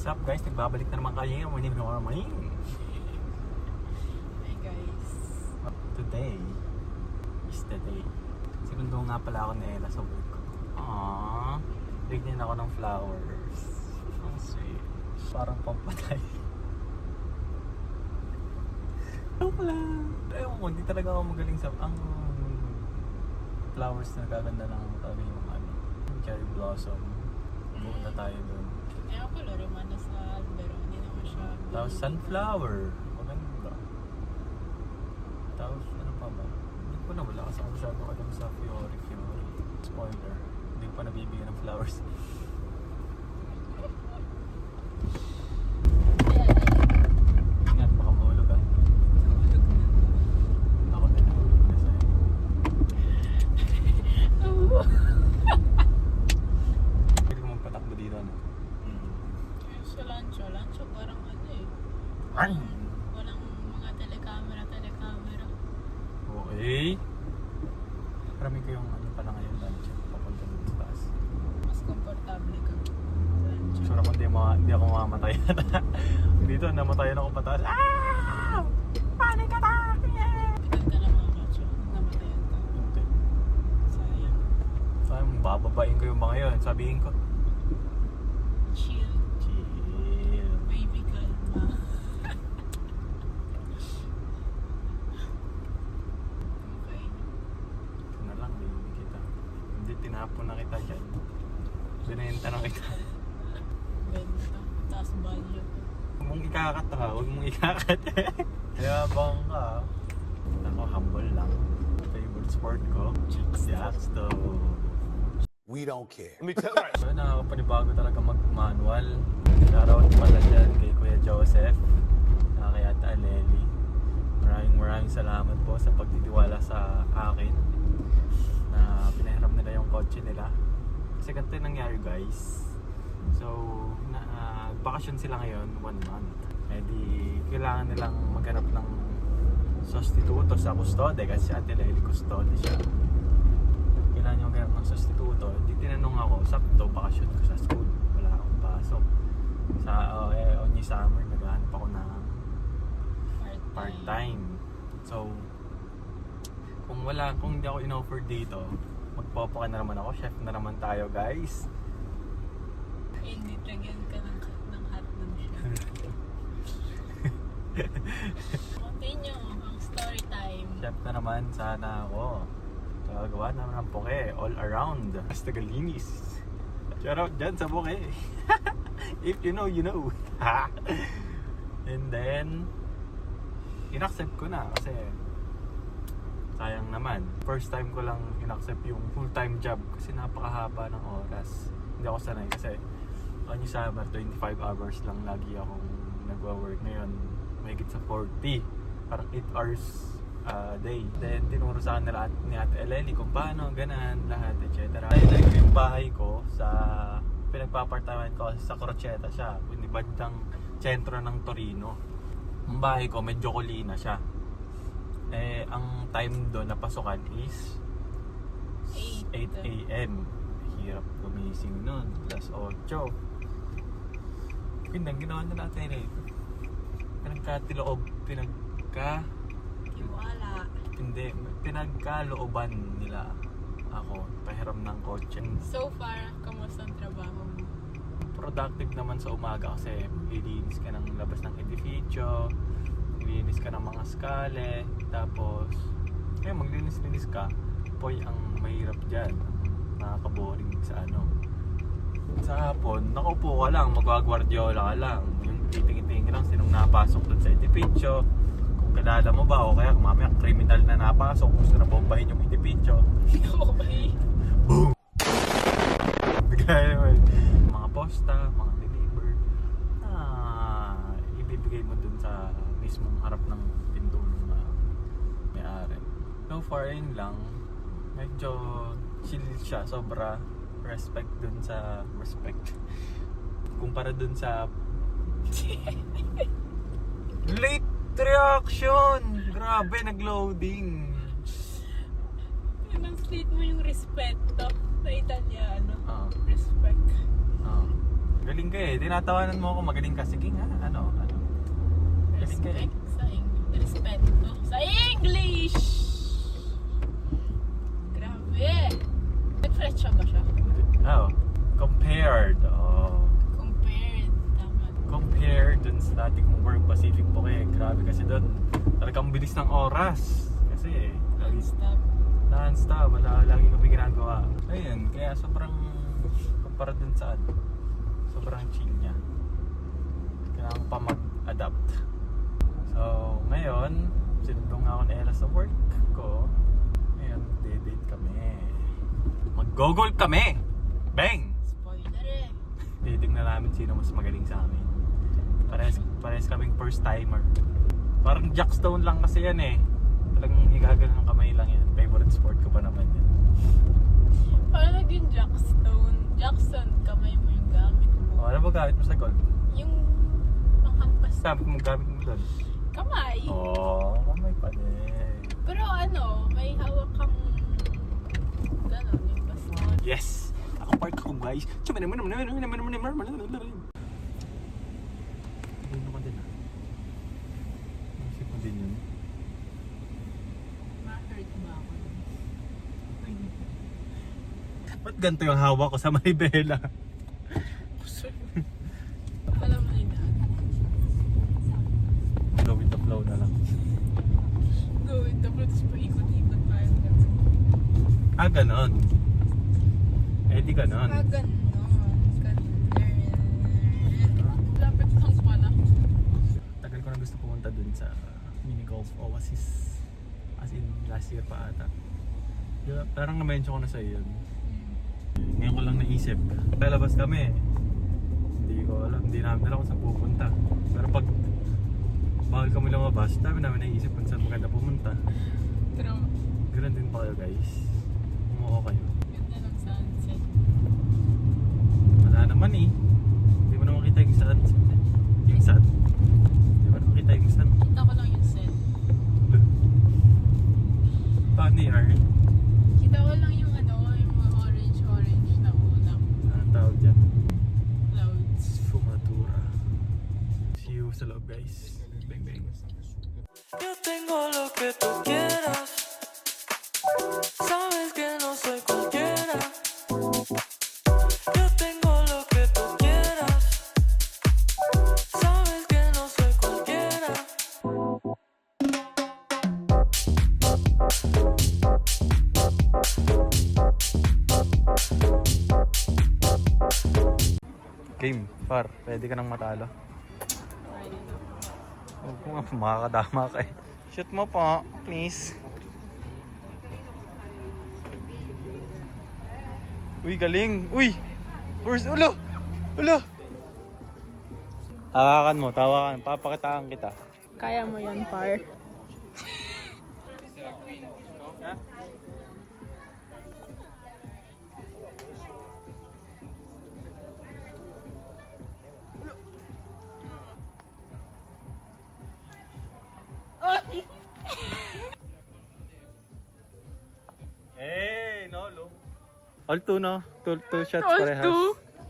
What's up guys? Nagbabalik na naman kayo. My name is Norman. Hi guys. Today is the day. Segundo nga pala ako ni Ella sa work ko. Aww. Bigyan ako ng flowers. Ang sweet. Parang pampatay. Joke lang. Ewan ko, hindi talaga ako magaling sa... Ang flowers na gaganda lang talaga yung cherry blossom. Pupunta tayo doon. Ewan ko, laro man na sa Albero. Hindi naman siya. Tapos sunflower. Maganda. Tapos ano pa ba? Hindi ko na wala kasi ako masyadong alam sa Fiore. Spoiler. Hindi pa nabibigyan ng flowers. Yan, baka mahulog ah. Ako din nahulog na sa'yo. Pwede ko magpatakbo dito ano? Sa Lancho parang ano eh. Ay! Walang mga telecamera. Okay. Marami ko yung ano pala ngayon lunch. Papunta dun sa taas. Mas komportable ka. Lancho. Sure ako hindi ako mamamatay. Dito namatayan ako pataas. Ah! Panic attack! Yeah! Pitan ka lang mga kacho. Namatayan ka. Hindi. Sayang. Sayang, bababain ko yung mga yun. Sabihin ko, Chill. chill. Baby kalma. Okay. Ito na lang, baby kita. Hindi, tinapon na kita dyan. Binenta na kita. Benta. Taas value. Huwag mong ikakat ha, huwag mong ikakat. Yabang ka. Ako, humble lang. Favorite sport ko, Jackstone. We don't care. So, nakakapanibago talaga mag-manual. Shoutout pala dyan kay Kuya Joseph, kay Ate Aleli. Maraming salamat po sa pagtitiwala sa akin na pinahiram nila yung kotse nila. Kasi ganito yung nangyari guys. So, bakasyon sila ngayon, 1 month. Eh di, kailangan nilang maghanap ng substituto sa kustode kasi si Ate Aleli kustode siya. Kailangan nyo maghanap ng substituto. Di tinanong ako, sakto, bakasyon ko sa school. Wala akong pasok. Sa only summer, naghahanap ako ng part-time. So, kung hindi ako in-offer dito, magpapaka na naman ako. Chef na naman tayo, guys. Hindi, lagyan ka ng hotdog siya. Continue ang story time. Chef na naman sana ako. Gagawa naman ng poke all around. Hasta Galinis. Shout out dyan sa poke. If you know, you know. And then, in-accept ko na kasi sayang naman. First time ko lang in-accept yung full-time job kasi napakahaba ng oras. Hindi ako sanay kasi on yung summer, 25 hours lang lagi akong nagwa-work. Ngayon, may higit sa 40. Parang 8 hours a day. Then, tinuro sa kanila ni Ate Eleni kung paano, ganan, lahat, etc. Like yung bahay ko sa pinagpapartaman ko sa Crocetta siya. Hindi bandang sentro ng Torino. Ang bahay ko, medyo kulina siya. Eh, ang time doon na pasukan is 8 a.m. Hirap gumising nun. Plus 8. Gandang ginawa na natin eh. Tiwala. Hindi, pinagkalooban nila ako. Pahiram ng kotse. So far, kamusta ang trabaho mo? Productive naman sa umaga kasi maglilinis ka ng labas ng edificio, maglilinis ka ng mga skale, tapos maglinis-linis ka. Poy, ang mahirap dyan, nakaka-boring sa sa hapon, nakaupo ka lang, magwagwardyola ka lang, yung titingin-tingin lang sinong napasok dun sa edificio, kung kilala mo ba o kaya mamaya criminal na napasok, gusto na bombahin yung edificio. Okay. Boom! Bigay naman mga posta, mga deliver ibibigay mo dun sa mismong harap ng pinto ng may-ari. So far yun lang, medyo chill siya, sobra respect kumpara dun sa late reaction, grabe, nag-loading. Translate mo yung respeto sa Italiano. Ah. Respect. Magaling ka eh. Tinatawanan mo ako, magaling ka. Sige nga, ano. Magaling ka eh. Respect sa English. Respeto sa English! Grabe! Nag-fletcha ba siya? Oh, compared. Oh. Compared. Tama. Compared dun sa dati kong work Pacific Poke. Grabe kasi dun. Talagang bilis ng oras. Kasi Non-stop. non-stop. Wala lagi kami ginagawa. Ayun, kaya sobrang kumpara dun sa ano. Sobrang chill niya. Kailangan pa mag-adapt. So, ngayon, sinundong ako ni Ella sa work ko. Ngayon, date kami. Mag-gogol kami! Bang! Spoiler eh. Titignan namin sino mas magaling sa amin. Parehas kaming first timer. Parang jackstone lang kasi yan eh. Talagang igagano ng kamay lang yan. Favorite sport ko pa naman yan. Paano naging Jackstone? Jackson, kamay mo yung gamit mo. O, ano ba gamit mo sa golf? Yung panghampas. Gamit mo doon? Kamay. Oo, kamay pa din. Pero ano, may hawak kang gano'n, yung baston. Yes! Nakapark ako guys. Ano ka din ah? Isip mo din yun. Ma-hurt ba ako? Ba't ganito yung hawak ko sa Maribela? Alam mo yun Go with the flow na lang. Go with the flow, tapos paikot-ikot tayo. Ah, ganon. Eh di ganon. Gano'n. Lapit lang pala. Tagal ko na gusto pumunta dun sa mini golf oasis. As in, last year pa ata. Diba, parang na-mention ko na sa'yo yun. Ngayon ko lang naisip. Lalabas kami. Hindi ko alam. Hindi namin alam kung saan pupunta. Pero pag bawal kami lumabas, dami namin naisip kung saan maganda pumunta. Pero, Ganun din pa kayo guys. Umuho kayo. ganda ng sunset. Wala naman eh. Hindi mo na makita yung sunset. Yung sun. Hindi mo na makita yung sun. Kita ko lang yung set. Paano yun? Kita ko lang yung ano, yung mga orange na ulap. Anong tawag dyan? Clouds. Fumatura. See you sa loob guys. Bang bang. Yo tengo lo que tú quieras. Sabes que no soy cualquiera. Yo tengo lo que tú quieras. Sabes que no soy cualquiera. Game, par. Pwede ka nang matalo. Huwag mo nga, makakadama ka eh. Shoot mo po, please. Uy, galing. Uy! First, ulo! Ulo! Tawakan mo, tawakan. Papakitaan kita. Kaya mo yan, par. Hey, no, low. All two, no? Two shots All parehas.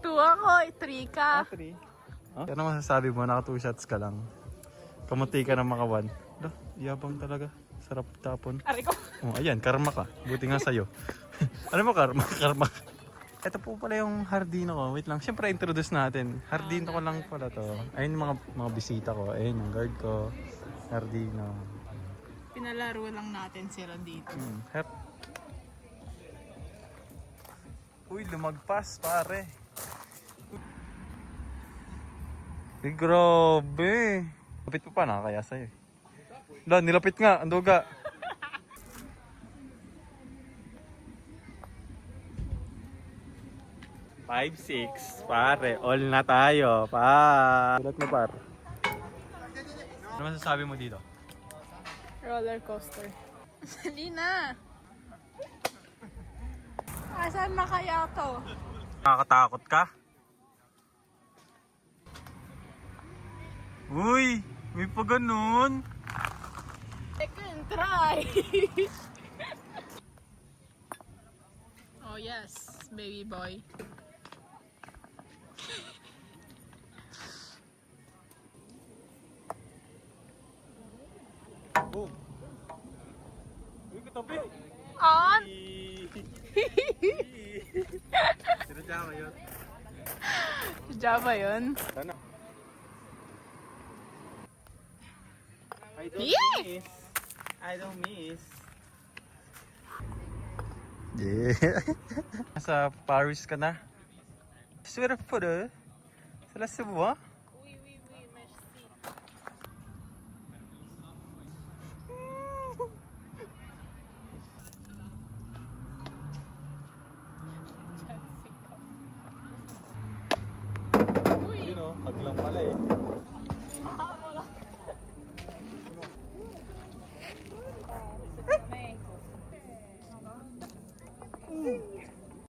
two ako, 3 ka. Three. Huh? Ano masasabi mo? Naka 2 shots ka lang. Kamunti ka na maka 1. Yabang talaga. Sarap tapon. Aray ko. Oh, ayan, karma ka. Buti nga sa'yo. Ano mo karma? Karma. Ito po pala yung hardino ko. Wait lang. Siyempre, introduce natin. Hardino ko lang pala to. Ayun yung mga bisita ko. Ayun yung guard ko. Hardino. Pinalaro lang natin sila dito. Uy, lumagpas pare. Ay, grabe. Lapit mo pa, nakakaya sa'yo. Nilapit nga, anduga. Five, 6, pare. All na tayo, pa. Ulat mo, par. Ano masasabi mo dito? Roller coaster. Dali na. Asan na kaya to? Nakakatakot ka? Uy, may pa ganun. I can try. Oh yes, baby boy. Boom. Uy, katabi. On! Sinadya ko yun. Java yun. Sana. I don't Yeah. miss. I don't miss. Yeah. Nasa Paris ka na? Swear po de. Sila Cebu. Oui, oui, oui, merci. You know, hag lang pala eh.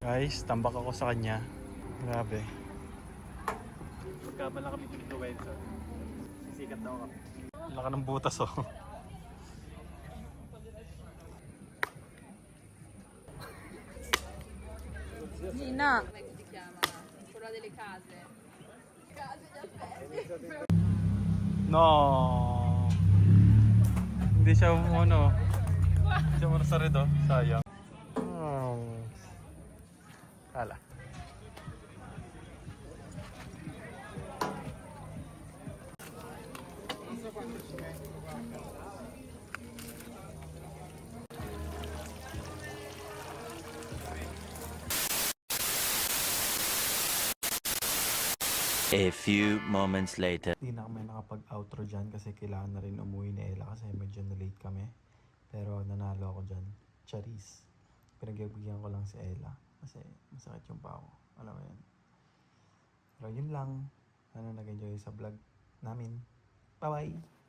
Guys, tambak ako sa kanya. Grabe. Pagka kami influencer, sisikat daw kami. Laka ng butas oh. Gina. No. Hindi siya ano. Hindi siya muna sa red oh. Sayang. Kala. A few moments later. Hindi na kami nakapag-outro dyan kasi kailangan na rin umuwi ni Ella kasi medyo na-late kami. Pero nanalo ako dyan. Charis. Pinagbigyan ko lang si Ella kasi masakit yung paa ko. Alam mo yun. Pero yun lang. Sana nag-enjoy sa vlog namin. Bye-bye!